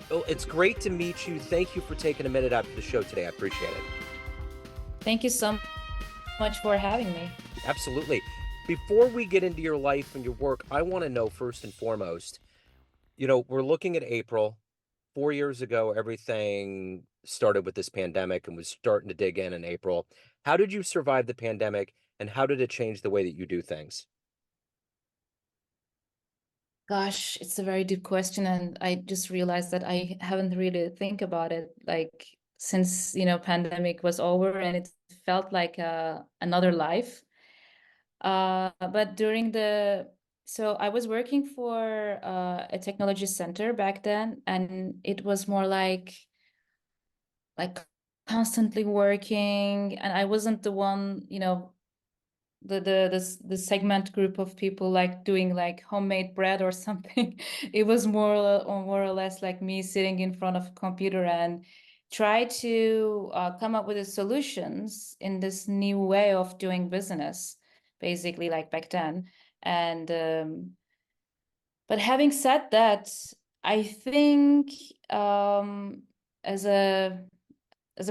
Well, it's great to meet you. Thank you for taking a minute out of the show today. I appreciate it. Thank you so much for having me. Absolutely. Before we get into your life and your work, I want to know first and foremost, we're looking at April. 4 years ago, everything started with this pandemic and was starting to dig in April. How did you survive the pandemic and how did it change the way that you do things? Gosh, it's a very deep question, and I just realized that I haven't really think about it like since pandemic was over, and it felt like another life. But during the so I was working for a technology center back then, and it was more like constantly working, and I wasn't the one, the segment group of people like doing like homemade bread or something. It was more or less like me sitting in front of a computer and try to come up with the solutions in this new way of doing business, basically like back then. And but having said that, I think as a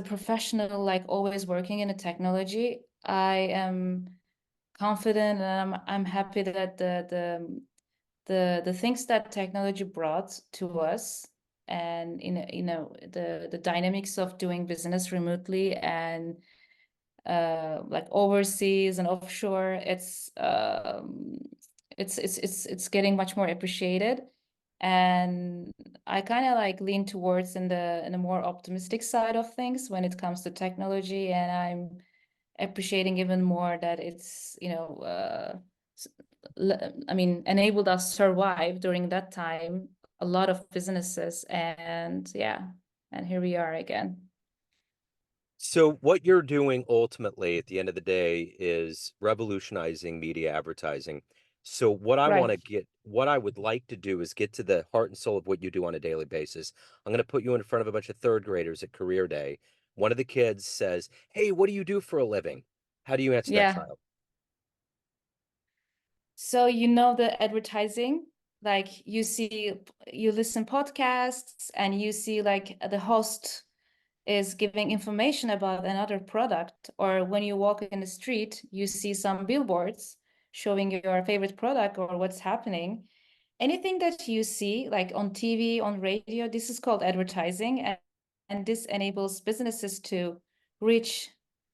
professional, like always working in a technology, I am confident, and I'm happy that the things that technology brought to us, and the dynamics of doing business remotely and like overseas and offshore, it's getting much more appreciated. And I kind of like lean towards in the more optimistic side of things when it comes to technology, and I'm appreciating even more that it's I mean, enabled us survive during that time a lot of businesses, and yeah, and here we are again. So, what you're doing ultimately at the end of the day is revolutionizing media advertising. So, Right. what I would like to do is get to the heart and soul of what you do on a daily basis. I'm going to put you in front of a bunch of third graders at career day. One of the kids says, "Hey, what do you do for a living?" How do you answer that Yeah. child? So the advertising, like you listen podcasts and you see like the host is giving information about another product, or when you walk in the street, you see some billboards showing your favorite product or what's happening. Anything that you see like on TV, on radio, this is called advertising, and this enables businesses to reach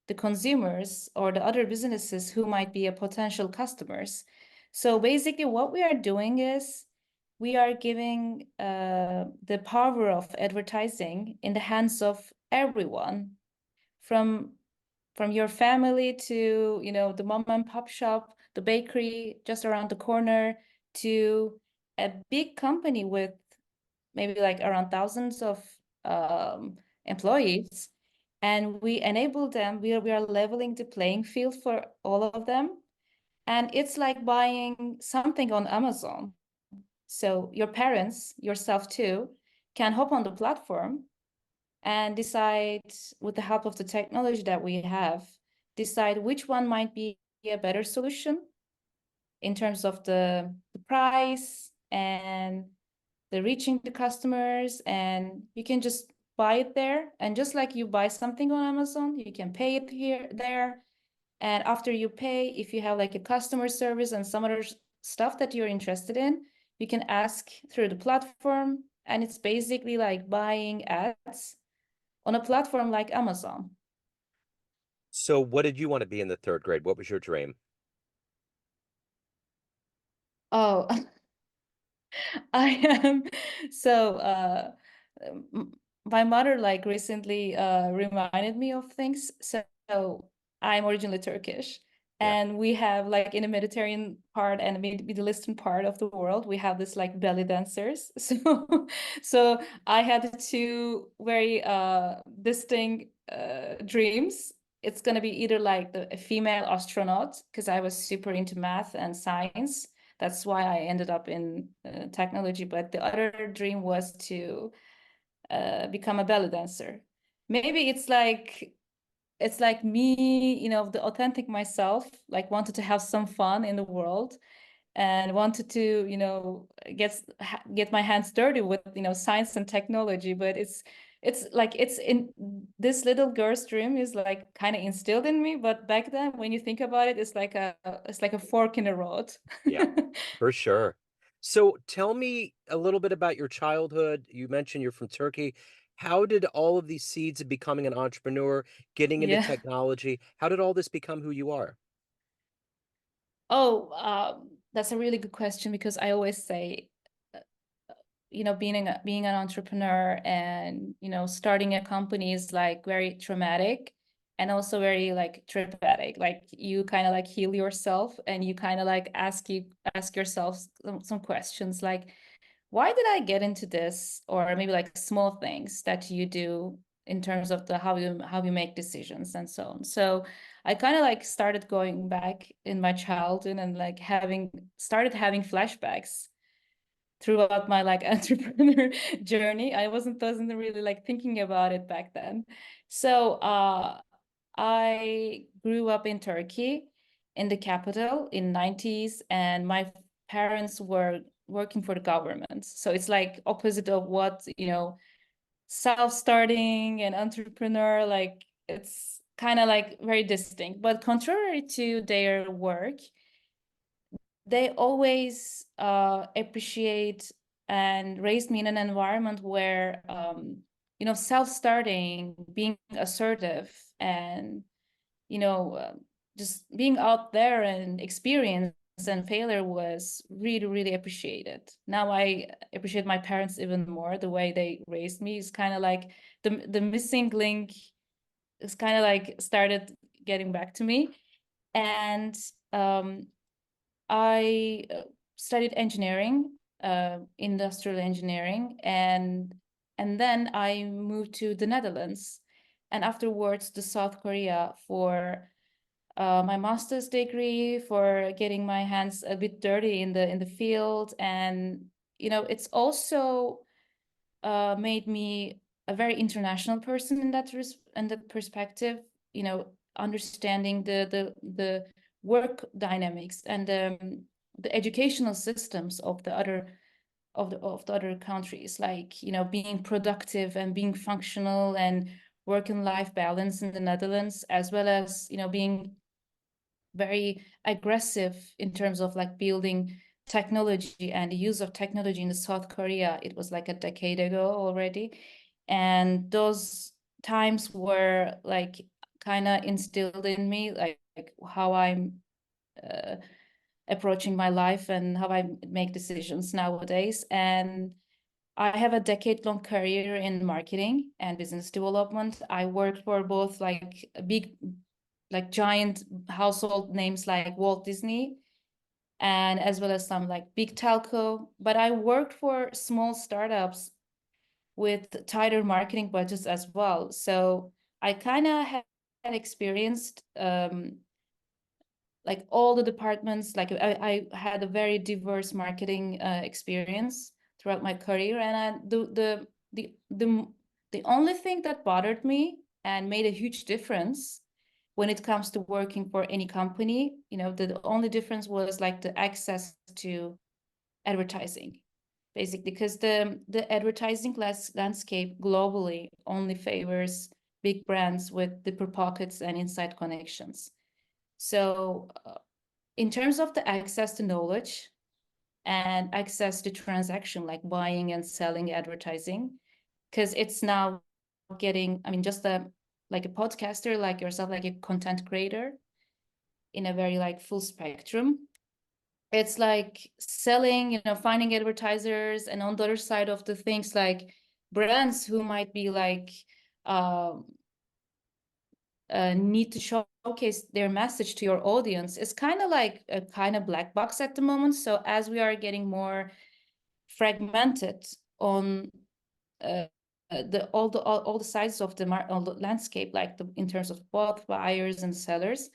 the consumers or the other businesses who might be a potential customers. So basically what we are doing is we are giving the power of advertising in the hands of everyone, from your family to the mom and pop shop, the bakery just around the corner, to a big company with maybe like around thousands of employees. And we enable them, we are leveling the playing field for all of them. And it's like buying something on Amazon. So your parents, yourself too, can hop on the platform and decide, with the help of the technology that we have, decide which one might be a better solution in terms of the price and the reaching the customers. And you can just buy it there. And just like you buy something on Amazon, you can pay it here, there. And after you pay, if you have like a customer service and some other stuff that you're interested in, you can ask through the platform. And it's basically like buying ads on a platform like Amazon. So, what did you want to be in the third grade? What was your dream? Oh, I am. So, my mother like recently reminded me of things. So, I'm originally Turkish, Yeah. and we have like in the Mediterranean part and the Middle Eastern part of the world, we have this like belly dancers. So I had two very distinct dreams. It's gonna be either like a female astronaut, because I was super into math and science. That's why I ended up in technology. But the other dream was to become a belly dancer. Maybe it's like me, the authentic myself, like wanted to have some fun in the world. and wanted to, get my hands dirty with, science and technology. But it's like it's in this little girl's dream is like kind of instilled in me. But back then, when you think about it, it's like a fork in the road. Yeah, for sure. So tell me a little bit about your childhood. You mentioned you're from Turkey. How did all of these seeds of becoming an entrepreneur, getting into Yeah. technology, how did all this become who you are? Oh, that's a really good question, because I always say, uh, being an entrepreneur and, starting a company is like very traumatic and also very like traumatic. Like you kind of like heal yourself, and you kind of like ask yourself some questions like, why did I get into this? Or maybe like small things that you do in terms of the how you make decisions and so on. So I kind of like started going back in my childhood and like having flashbacks throughout my like entrepreneur journey. I wasn't really like thinking about it back then. So I grew up in Turkey, in the capital in 90s, and my parents were working for the government. So it's like opposite of what, self-starting and entrepreneur, like it's kind of like very distinct. But contrary to their work, they always appreciate and raised me in an environment where, self-starting, being assertive, and you know, uh, just being out there and experience and failure was really, really appreciated. Now I appreciate my parents even more. The way they raised me is kind of like the missing link is kind of like started getting back to me. And um, I studied engineering, industrial engineering, and then I moved to the Netherlands, and afterwards to South Korea for my master's degree, for getting my hands a bit dirty in the field. And it's also made me a very international person in that perspective. Understanding the work dynamics and the educational systems of the other countries, like being productive and being functional and work and life balance in the Netherlands, as well as being very aggressive in terms of like building technology and the use of technology in the South Korea. It was like a decade ago already. And those times were like kind of instilled in me, like how I'm uh, approaching my life and how I make decisions nowadays. And I have a decade-long career in marketing and business development. I worked for both like big, like giant household names like Walt Disney, and as well as some like big telco. But I worked for small startups with tighter marketing budgets as well. So I kind of had experienced like all the departments. Like I had a very diverse marketing experience throughout my career. And the only thing that bothered me and made a huge difference when it comes to working for any company, the only difference was like the access to advertising, basically, because the advertising landscape globally only favors big brands with deeper pockets and inside connections. So in terms of the access to knowledge and access to transaction, like buying and selling advertising, because it's now getting, I mean, just like a podcaster like yourself, like a content creator in a very like full spectrum. It's like selling, finding advertisers, and on the other side of the things, like brands who might be like um need to showcase their message to your audience. Is kind of like a kind of black box at the moment. So as we are getting more fragmented on uh, all the sides of all the landscape, like in terms of both buyers and sellers.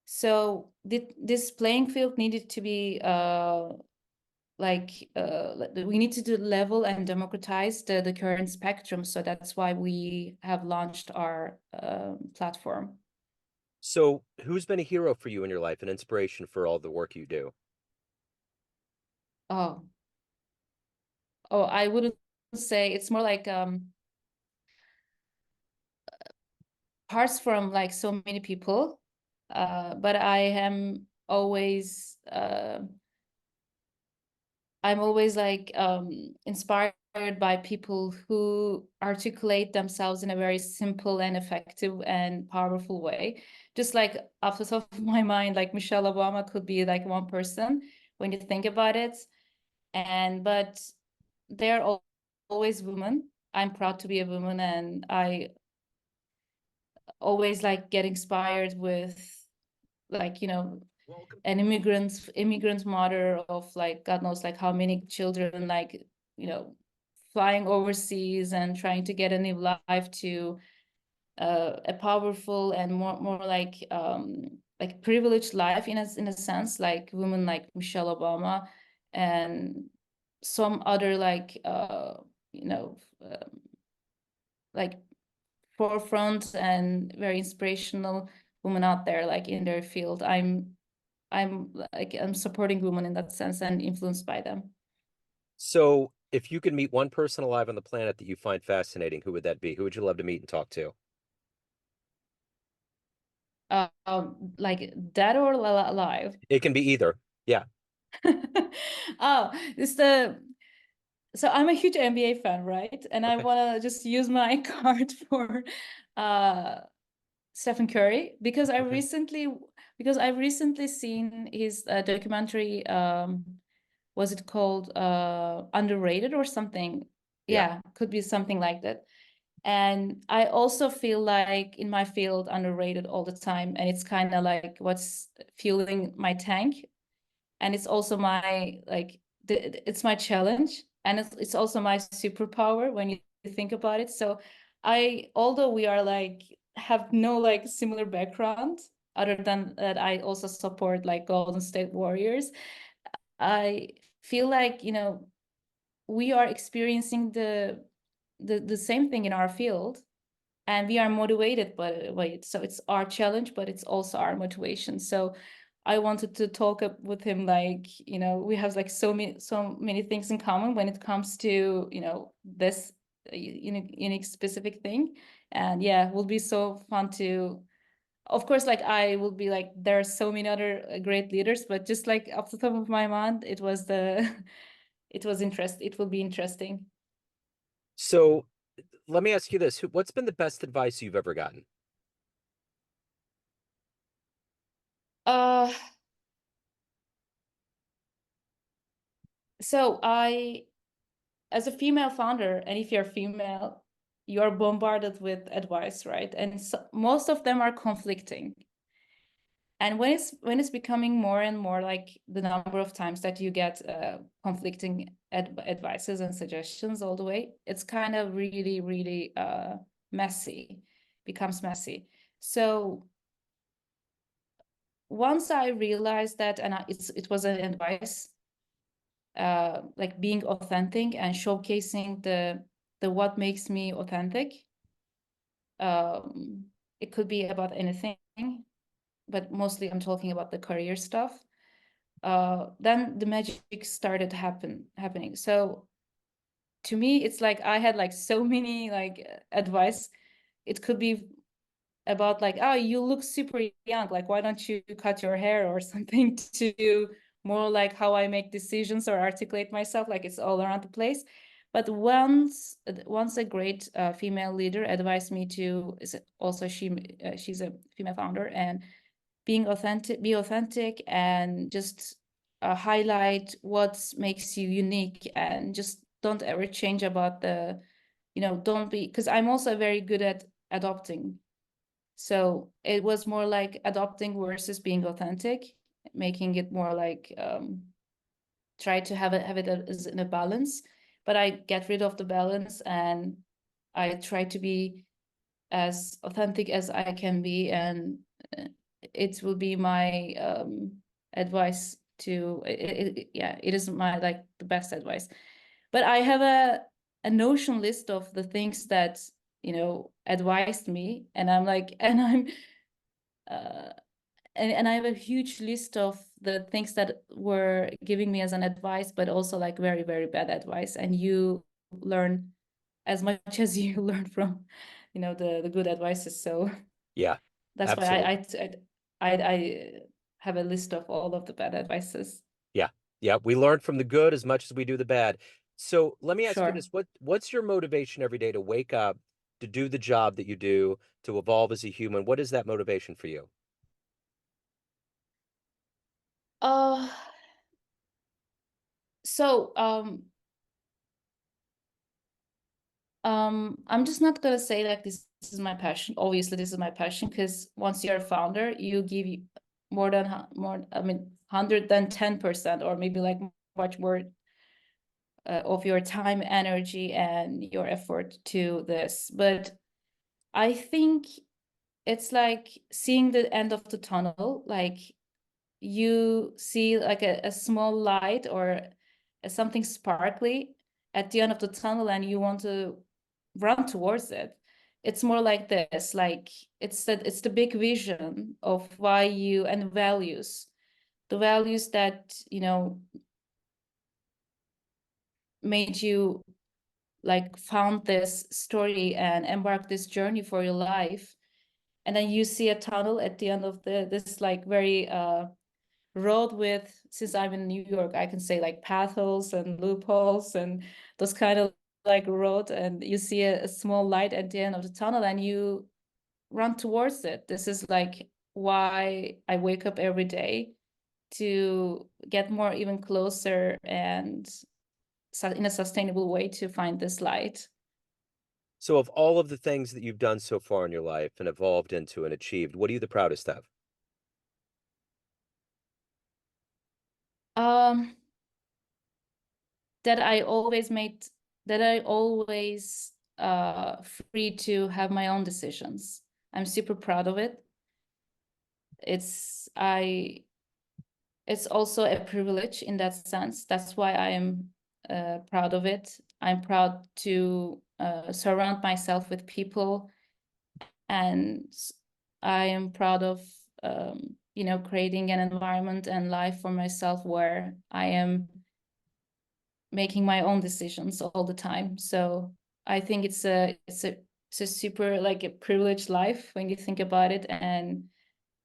So this playing field needed to be we need to level and democratize the current spectrum. So that's why we have launched our platform. So, who's been a hero for you in your life, an inspiration for all the work you do? Oh, oh, I wouldn't say it's more like parts from like so many people. But I'm always like inspired by people who articulate themselves in a very simple and effective and powerful way. Just like off the top of my mind, like Michelle Obama could be like one person when you think about it. And but they're always women. I'm proud to be a woman, and I always like get inspired with like Welcome. an immigrant mother of like God knows like how many children, like you know flying overseas and trying to get a new life to a powerful and more like privileged life in a sense, like women like Michelle Obama and some other like you know like forefront and very inspirational women out there like in their field. I'm supporting women in that sense and influenced by them. So, if you could meet one person alive on the planet that you find fascinating, who would that be? Who would you love to meet and talk to? Like dead or alive? It can be either. Yeah. Oh, it's the so I'm a huge NBA fan, right? And I Okay. want to just use my card for uh Stephen Curry Okay. because I recently seen his documentary. Was it called Underrated or something? Yeah. Yeah, could be something like that. And I also feel like in my field underrated all the time, and it's kind of like what's fueling my tank, and it's also my like it's my challenge, and it's also my superpower when you think about it. So I, although we are like have no like similar background other than that I also support like Golden State Warriors, I feel like we are experiencing the same thing in our field, and we are motivated by it. So it's our challenge, but it's also our motivation. So I wanted to talk up with him, like we have like so many things in common when it comes to this unique specific thing. And yeah, it will be so fun to, of course, like I will be like there are so many other great leaders, but just like off the top of my mind, it was the it will be interesting. So, let me ask you this. What's been the best advice you've ever gotten? uh so I, as a female founder, and if you're female, you're bombarded with advice, right? And so, most of them are conflicting. And when it's becoming more and more like the number of times that you get conflicting advices and suggestions all the way, it's kind of really, really messy, becomes messy. So once I realized that, and it was an advice, like being authentic and showcasing the what makes me authentic. Um, it could be about anything, but mostly I'm talking about the career stuff. Then the magic started happening. So to me, it's like I had like so many like advice. It could be about like, oh, you look super young, like why don't you cut your hair or something, to more like how I make decisions or articulate myself, like it's all around the place. But once a great female leader advised me to, is also she's a female founder, and be authentic and just highlight what makes you unique, and just don't ever change about don't be, because I'm also very good at adopting. So it was more like adopting versus being authentic, making it more like try to have it as in a balance. But I get rid of the balance, and I try to be as authentic as I can be, and uh, it will be my advice to yeah, it is my like the best advice. But I have a notion list of the things that advised me, and I'm like and I'm uh and I have a huge list of the things that were giving me as an advice, but also like very, very bad advice. And you learn as much as you learn from, the good advices. So Yeah, that's why absolutely. I have a list of all of the bad advices. Yeah. Yeah. We learn from the good as much as we do the bad. So let me ask you Sure. this. What's your motivation every day to wake up, to do the job that you do, to evolve as a human? What is that motivation for you? Uh, so I'm just not gonna say like this is my passion. Obviously, this is my passion because once you're a founder, you give more than more. I mean, 110%, or maybe like much more of your time, energy, and your effort to this. But I think it's like seeing the end of the tunnel. Like you see like a small light or something sparkly at the end of the tunnel, and you want to run towards it. It's more like this, like it's the big vision of why you, and values, the values that made you like found this story and embark this journey for your life. And then you see a tunnel at the end of this like very road with, since I'm in New York, I can say like potholes and loopholes and those kind of like road, and you see a small light at the end of the tunnel and you run towards it. This is like why I wake up every day, to get more even closer and in a sustainable way to find this light. So, of all of the things that you've done so far in your life and evolved into and achieved, what are you the proudest of? Um, that I always made, that I always free to have my own decisions. I'm super proud of it. It's I it's also a privilege in that sense. That's why I am proud of it. I'm proud to surround myself with people, and I am proud of creating an environment and life for myself where I am making my own decisions all the time. So I think it's a super like a privileged life when you think about it, and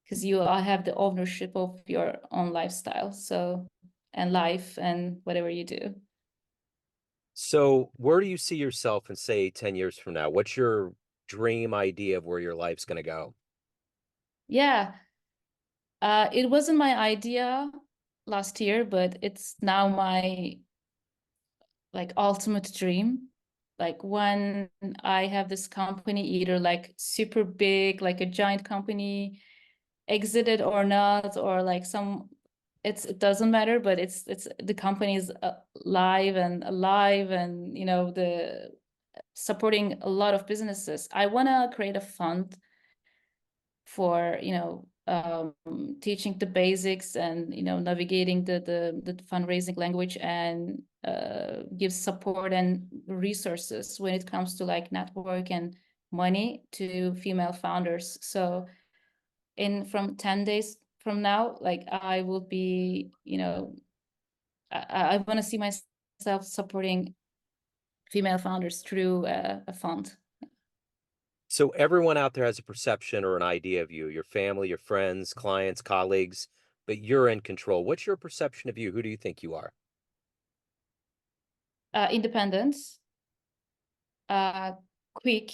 because you all have the ownership of your own lifestyle, so, and life and whatever you do. So, where do you see yourself in, say, 10 years from now? What's your dream idea of where your life's going to go? Yeah, it wasn't my idea last year, but it's now my like ultimate dream. Like when I have this company, either like super big, like a giant company, exited or not, or like some, it doesn't matter, but it's the company is live and alive, and the supporting a lot of businesses. I want to create a fund for teaching the basics, and navigating the fundraising language, and give support and resources when it comes to like network and money to female founders. So in from 10 days from now, like I will be, I want to see myself supporting female founders through a fund. So, everyone out there has a perception or an idea of you, your family, your friends, clients, colleagues, but you're in control. What's your perception of you? Who do you think you are? Independence, uh, quick,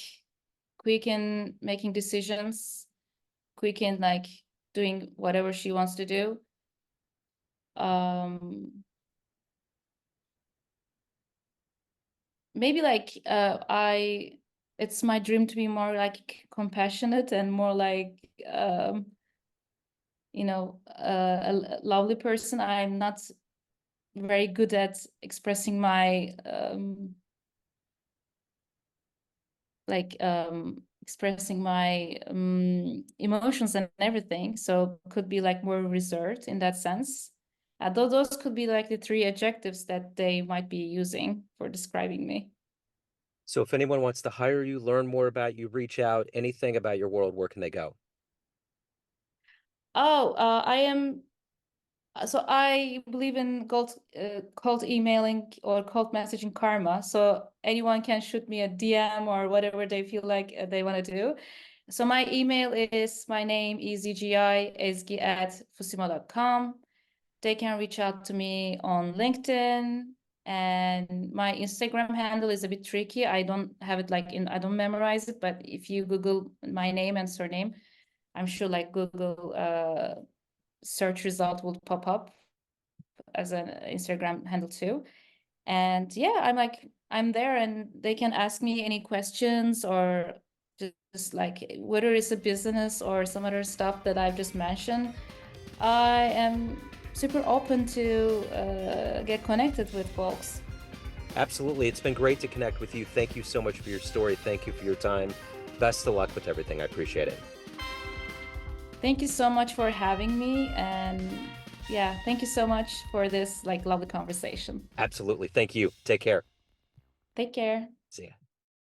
quick in making decisions, quick in like doing whatever she wants to do. Um, maybe like it's my dream to be more like compassionate and more like a lovely person. I'm not very good at expressing my expressing my emotions and everything. So could be like more reserved in that sense. Though those could be like the three adjectives that they might be using for describing me. So, if anyone wants to hire you, learn more about you, reach out, anything about your world, where can they go? Oh, I am. So I believe in cold emailing or cold messaging karma. So anyone can shoot me a DM or whatever they feel like they want to do. So my email is my name, ezgi at fucimo.com. They can reach out to me on LinkedIn, and my Instagram handle is a bit tricky. I don't have it I don't memorize it, but if you Google my name and surname, I'm sure like Google search result will pop up as an Instagram handle too. And yeah, I'm there and they can ask me any questions or just like whether it's a business or some other stuff that I've just mentioned. I am super open to get connected with folks. Absolutely. It's been great to connect with you. Thank you so much for your story. Thank you for your time. Best of luck with everything. I appreciate it. Thank you so much for having me. And yeah, thank you so much for this like lovely conversation. Absolutely. Thank you. Take care. Take care. See ya.